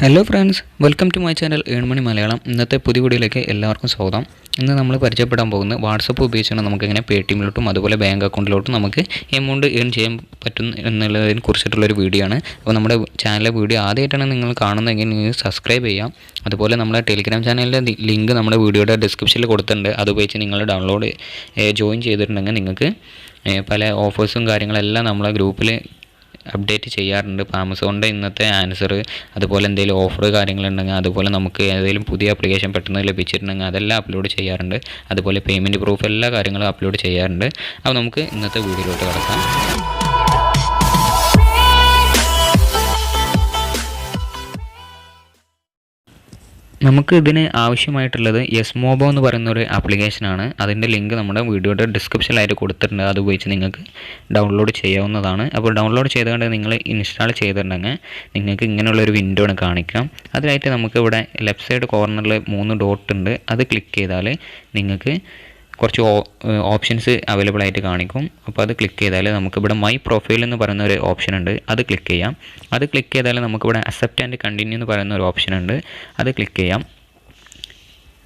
Hello friends, welcome to my channel earn money Malayalam. ഇന്നത്തെ പുതിയ വീഡിയോയിലേക്ക് എല്ലാവർക്കും സ്വാഗതം. ഇന്ന് നമ്മൾ പരിചയപ്പെടാൻ പോകുന്നത് വാട്സപ്പ് ഉപയോഗിച്ചാണ് നമുക്കിങ്ങനെ പേടിഎമ്മിലോട്ടും അതുപോലെ ബാങ്ക് അക്കൗണ്ടിലോട്ടും നമുക്ക് എമൗണ്ട് ഏൺ ചെയ്യാൻ പറ്റും എന്നുള്ളതിനെ കുറിച്ചിട്ടുള്ളൊരു വീഡിയോ ആണ്. അപ്പോൾ നമ്മുടെ ചാനലിലെ വീഡിയോ ആദ്യമായിട്ടാണ് നിങ്ങൾ കാണുന്നതെങ്കിൽ നിങ്ങൾ സബ്സ്ക്രൈബ് ചെയ്യാം. അതുപോലെ നമ്മുടെ ടെലിഗ്രാം ചാനലിൻ്റെ ലിങ്ക് നമ്മുടെ വീഡിയോയുടെ ഡിസ്ക്രിപ്ഷനിൽ കൊടുത്തിട്ടുണ്ട്. അത് ഉപയോഗിച്ച് നിങ്ങൾ ഡൗൺലോഡ് ജോയിൻ ചെയ്തിട്ടുണ്ടെങ്കിൽ നിങ്ങൾക്ക് പല ഓഫേഴ്സും കാര്യങ്ങളെല്ലാം നമ്മളെ ഗ്രൂപ്പിൽ അപ്ഡേറ്റ് ചെയ്യാറുണ്ട്. ഇപ്പോൾ ആമസോണിൻ്റെ ഇന്നത്തെ ആൻസർ, അതുപോലെ എന്തെങ്കിലും ഓഫർ കാര്യങ്ങളുണ്ടെങ്കിൽ, അതുപോലെ നമുക്ക് ഏതെങ്കിലും പുതിയ ആപ്ലിക്കേഷൻ പെട്ടെന്ന് ലഭിച്ചിട്ടുണ്ടെങ്കിൽ അതെല്ലാം അപ്ലോഡ് ചെയ്യാറുണ്ട്. അതുപോലെ പേയ്മെൻറ്റ് പ്രൂഫ് എല്ലാ കാര്യങ്ങളും അപ്ലോഡ് ചെയ്യാറുണ്ട്. അപ്പോൾ നമുക്ക് ഇന്നത്തെ വീഡിയോയിലോട്ട് കിടക്കാം. നമുക്ക് ഇതിന് ആവശ്യമായിട്ടുള്ളത് എർൺമോബോ എന്ന് പറയുന്ന ഒരു ആപ്ലിക്കേഷനാണ്. അതിൻ്റെ ലിങ്ക് നമ്മുടെ വീഡിയോയുടെ ഡിസ്ക്രിപ്ഷനിലായിട്ട് കൊടുത്തിട്ടുണ്ട്. അത് ഉപയോഗിച്ച് നിങ്ങൾക്ക് ഡൗൺലോഡ് ചെയ്യാവുന്നതാണ്. അപ്പോൾ ഡൗൺലോഡ് ചെയ്തുകൊണ്ട് നിങ്ങൾ ഇൻസ്റ്റാൾ ചെയ്തിട്ടുണ്ടെങ്കിൽ നിങ്ങൾക്ക് ഇങ്ങനെയുള്ളൊരു വിൻഡോ ആണ് കാണിക്കാം. അതിലായിട്ട് നമുക്ക് ഇവിടെ ലെഫ്റ്റ് സൈഡ് കോർണറിൽ 3 ഡോട്ട് ഉണ്ട്. അത് ക്ലിക്ക് ചെയ്താൽ നിങ്ങൾക്ക് കുറച്ച് ഓപ്ഷൻസ് അവൈലബിൾ ആയിട്ട് കാണിക്കും. അപ്പോൾ അത് ക്ലിക്ക് ചെയ്താൽ നമുക്കിവിടെ മൈ പ്രൊഫൈൽ എന്ന് പറയുന്ന ഒരു ഓപ്ഷൻ ഉണ്ട്. അത് ക്ലിക്ക് ചെയ്യാം. അത് ക്ലിക്ക് ചെയ്താൽ നമുക്കിവിടെ അക്സെപ്റ്റ് ആൻഡ് കണ്ടിന്യൂ എന്ന് പറയുന്ന ഒരു ഓപ്ഷൻ ഉണ്ട്. അത് ക്ലിക്ക് ചെയ്യാം.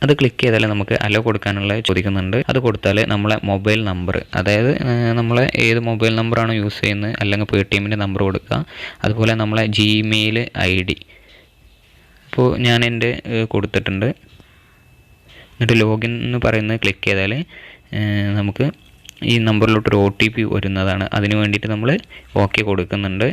അത് ക്ലിക്ക് ചെയ്താൽ നമുക്ക് അലോ കൊടുക്കാനുള്ള ചോദിക്കുന്നുണ്ട്. അത് കൊടുത്താൽ നമ്മളെ മൊബൈൽ നമ്പർ, അതായത് നമ്മളെ ഏത് മൊബൈൽ നമ്പറാണോ യൂസ് ചെയ്യുന്നത്, അല്ലെങ്കിൽ പേടിഎമ്മിൻ്റെ നമ്പർ കൊടുക്കുക. അതുപോലെ നമ്മളെ ജിമെയിൽ ID. അപ്പോൾ ഞാൻ എൻ്റെ കൊടുത്തിട്ടുണ്ട്. എന്നിട്ട് ലോഗിൻ എന്ന് പറയുന്നത് ക്ലിക്ക് ചെയ്താൽ നമുക്ക് ഈ നമ്പറിലോട്ടൊരു OTP വരുന്നതാണ്. അതിന് വേണ്ടിയിട്ട് നമ്മൾ ഓക്കെ കൊടുക്കുന്നുണ്ട്.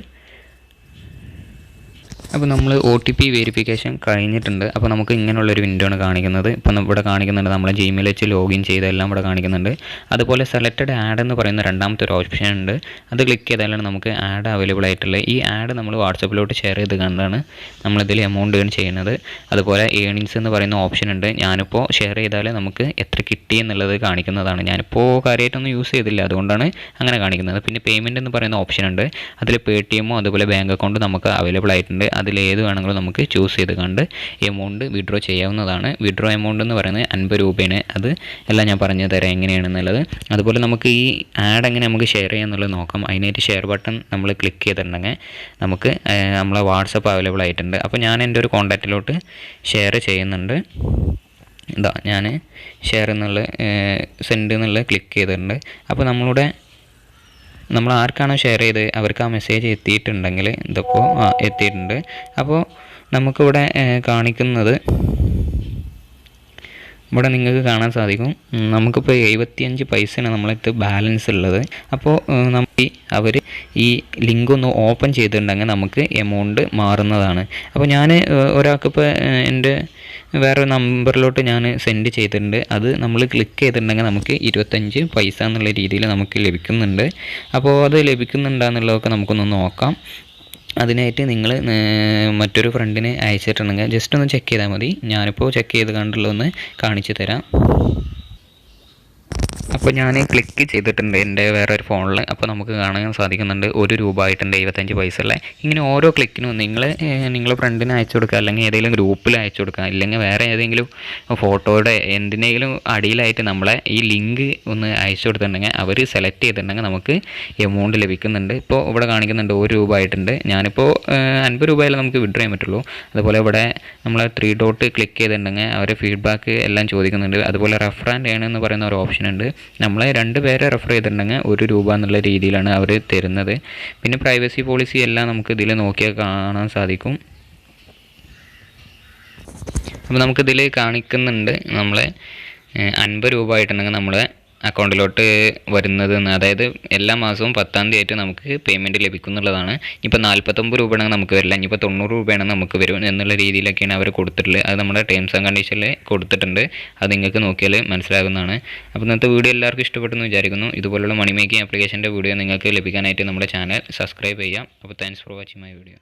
അപ്പോൾ നമ്മൾ OTP വെരിഫിക്കേഷൻ കഴിഞ്ഞിട്ടുണ്ട്. അപ്പോൾ നമുക്ക് ഇങ്ങനെയുള്ളൊരു വിൻഡോ ആണ് കാണിക്കുന്നത്. ഇപ്പോൾ ഇവിടെ കാണിക്കുന്നുണ്ട് നമ്മളെ ജിമെയിൽ വെച്ച് ലോഗിൻ ചെയ്തെല്ലാം ഇവിടെ കാണിക്കുന്നുണ്ട്. അതുപോലെ സെലക്റ്റഡ് ആഡ് എന്ന് പറയുന്ന രണ്ടാമത്തെ ഒരു ഓപ്ഷൻ ഉണ്ട്. അത് ക്ലിക്ക് ചെയ്താലാണ് നമുക്ക് ആഡ് അവൈലബിൾ ആയിട്ടുള്ളത്. ഈ ആഡ് നമ്മൾ വാട്സപ്പിലോട്ട് ഷെയർ ചെയ്ത് കണ്ടാണ് നമ്മളിതിൽ എമൗണ്ട് ഏൺ ചെയ്യുന്നത്. അതുപോലെ ഏണിങ്സ് എന്ന് പറയുന്ന ഓപ്ഷൻ ഉണ്ട്. ഞാനിപ്പോൾ ഷെയർ ചെയ്താൽ നമുക്ക് എത്ര കിട്ടി എന്നുള്ളത് കാണിക്കുന്നതാണ്. ഞാനിപ്പോൾ കാര്യമായിട്ടൊന്നും യൂസ് ചെയ്തില്ല, അതുകൊണ്ടാണ് അങ്ങനെ കാണിക്കുന്നത്. പിന്നെ പേയ്മെൻറ്റ് എന്ന് പറയുന്ന ഓപ്ഷൻ ഉണ്ട്. അതിൽ പേടിഎമ്മോ അതുപോലെ ബാങ്ക് അക്കൗണ്ട് നമുക്ക് അവൈലബിൾ ആയിട്ടുണ്ട്. അതിലേത് വേണമെങ്കിലും നമുക്ക് ചൂസ് ചെയ്ത് കണ്ട് എമൗണ്ട് വിഡ്രോ ചെയ്യാവുന്നതാണ്. വിഡ്രോ എമൗണ്ട് എന്ന് പറയുന്നത് 50 രൂപയാണ്. അത് എല്ലാം ഞാൻ പറഞ്ഞു തരാം എങ്ങനെയാണെന്നുള്ളത്. അതുപോലെ നമുക്ക് ഈ ആഡ് എങ്ങനെ നമുക്ക് ഷെയർ ചെയ്യാമെന്നുള്ളത് നോക്കാം. അതിനായിട്ട് ഷെയർ ബട്ടൺ നമ്മൾ ക്ലിക്ക് ചെയ്തിട്ടുണ്ടെങ്കിൽ നമുക്ക് നമ്മളെ വാട്സപ്പ് അവൈലബിൾ ആയിട്ടുണ്ട്. അപ്പോൾ ഞാൻ എൻ്റെ ഒരു കോൺടാക്റ്റിലോട്ട് ഷെയർ ചെയ്യുന്നുണ്ട്. ഇതാ ഞാൻ ഷെയർ എന്നുള്ള സെൻഡ് എന്നുള്ള ക്ലിക്ക് ചെയ്തിട്ടുണ്ട്. അപ്പോൾ നമ്മൾ ആർക്കാണോ ഷെയർ ചെയ്ത് അവർക്ക് ആ മെസ്സേജ് എത്തിയിട്ടുണ്ടെങ്കിൽ ഇതിപ്പോൾ എത്തിയിട്ടുണ്ട്. അപ്പോൾ നമുക്കിവിടെ കാണിക്കുന്നത്, ഇവിടെ നിങ്ങൾക്ക് കാണാൻ സാധിക്കും നമുക്കിപ്പോൾ 75 പൈസയാണ് നമ്മളടുത്ത് ബാലൻസ് ഉള്ളത്. അപ്പോൾ അവർ ഈ ലിങ്ക് ഒന്ന് ഓപ്പൺ ചെയ്തിട്ടുണ്ടെങ്കിൽ നമുക്ക് എമൗണ്ട് മാറുന്നതാണ്. അപ്പോൾ ഞാൻ ഒരാൾക്കിപ്പോൾ എൻ്റെ വേറൊരു നമ്പറിലോട്ട് ഞാൻ സെൻഡ് ചെയ്തിട്ടുണ്ട്. അത് നമ്മൾ ക്ലിക്ക് ചെയ്തിട്ടുണ്ടെങ്കിൽ നമുക്ക് 25 പൈസ എന്നുള്ള രീതിയിൽ നമുക്ക് ലഭിക്കുന്നുണ്ട്. അപ്പോൾ അത് ലഭിക്കുന്നുണ്ടെന്നുള്ളതൊക്കെ നമുക്കൊന്ന് നോക്കാം. അതിനായിട്ട് നിങ്ങൾ മറ്റൊരു ഫ്രണ്ടിന് അയച്ചിട്ടുണ്ടെങ്കിൽ ജസ്റ്റ് ഒന്ന് ചെക്ക് ചെയ്താൽ മതി. ഞാനിപ്പോൾ ചെക്ക് ചെയ്ത് കണ്ടുള്ളതൊന്ന് കാണിച്ചു തരാം. അപ്പോൾ ഞാൻ ക്ലിക്ക് ചെയ്തിട്ടുണ്ട് എൻ്റെ വേറൊരു ഫോണിൽ. അപ്പോൾ നമുക്ക് കാണാൻ സാധിക്കുന്നുണ്ട് 1 രൂപ ആയിട്ടുണ്ട് 75 പൈസ ഉള്ള. ഇങ്ങനെ ഓരോ ക്ലിക്കിനും നിങ്ങളെ ഫ്രണ്ടിന് അയച്ചു കൊടുക്കുക, അല്ലെങ്കിൽ ഏതെങ്കിലും ഗ്രൂപ്പിൽ അയച്ചു കൊടുക്കുക, ഇല്ലെങ്കിൽ വേറെ ഏതെങ്കിലും ഫോട്ടോയുടെ എന്തിനെങ്കിലും അടിയിലായിട്ട് നമ്മളെ ഈ ലിങ്ക് ഒന്ന് അയച്ചു കൊടുത്തിട്ടുണ്ടെങ്കിൽ അവർ സെലക്ട് ചെയ്തിട്ടുണ്ടെങ്കിൽ നമുക്ക് എമൗണ്ട് ലഭിക്കുന്നുണ്ട്. ഇപ്പോൾ ഇവിടെ കാണിക്കുന്നുണ്ട് 1 രൂപ ആയിട്ടുണ്ട്. ഞാനിപ്പോൾ 50 രൂപയിൽ നമുക്ക് വിഡ്രോ ചെയ്യാൻ പറ്റുള്ളൂ. അതുപോലെ ഇവിടെ നമ്മൾ 3 ഡോട്ട് ക്ലിക്ക് ചെയ്തിട്ടുണ്ടെങ്കിൽ അവരെ ഫീഡ്ബാക്ക് എല്ലാം ചോദിക്കുന്നുണ്ട്. അതുപോലെ റെഫർ ആൻഡ് ഏൺ എന്ന് പറയുന്ന ഒരു ഓപ്ഷൻ ഉണ്ട്. നമ്മളെ 2 പേരെ റെഫർ ചെയ്തിട്ടുണ്ടെങ്കിൽ 1 രൂപ എന്നുള്ള രീതിയിലാണ് അവർ തരുന്നത്. പിന്നെ പ്രൈവസി പോളിസി എല്ലാം നമുക്ക് ഇതിൽ നോക്കിയാൽ കാണാൻ സാധിക്കും. അപ്പോൾ നമുക്കിതിൽ കാണിക്കുന്നുണ്ട് നമ്മളെ 50 രൂപ ആയിട്ടുണ്ടെങ്കിൽ നമ്മളെ അക്കൗണ്ടിലോട്ട് വരുന്നത്, അതായത് എല്ലാ മാസവും 10-ാം തീയതി ആയിട്ട് നമുക്ക് പേയ്മെൻറ്റ് ലഭിക്കുന്നുള്ളതാണ്. ഇപ്പോൾ 49 രൂപയാണെങ്കിൽ നമുക്ക് വരില്ല, ഇനിയിപ്പോൾ 90 രൂപയാണെങ്കിൽ നമുക്ക് വരും എന്നുള്ള രീതിയിലൊക്കെയാണ് അവർ കൊടുത്തിട്ടുള്ളത്. അത് നമ്മുടെ ടേംസ് ആൻഡ് കണ്ടീഷനിൽ കൊടുത്തിട്ടുണ്ട്. അത് നിങ്ങൾക്ക് നോക്കിയാൽ മനസ്സിലാകുന്നതാണ്. അപ്പോൾ ഇന്നത്തെ വീഡിയോ എല്ലാവർക്കും ഇഷ്ടപ്പെട്ടെന്ന് വിചാരിക്കുന്നു. ഇതുപോലുള്ള മണി മേക്കിംഗ് ആപ്ലിക്കേഷൻ്റെ വീഡിയോ നിങ്ങൾക്ക് ലഭിക്കാനായിട്ട് നമ്മുടെ ചാനൽ സബ്സ്ക്രൈബ് ചെയ്യാം. അപ്പോൾ thanks for watching my video.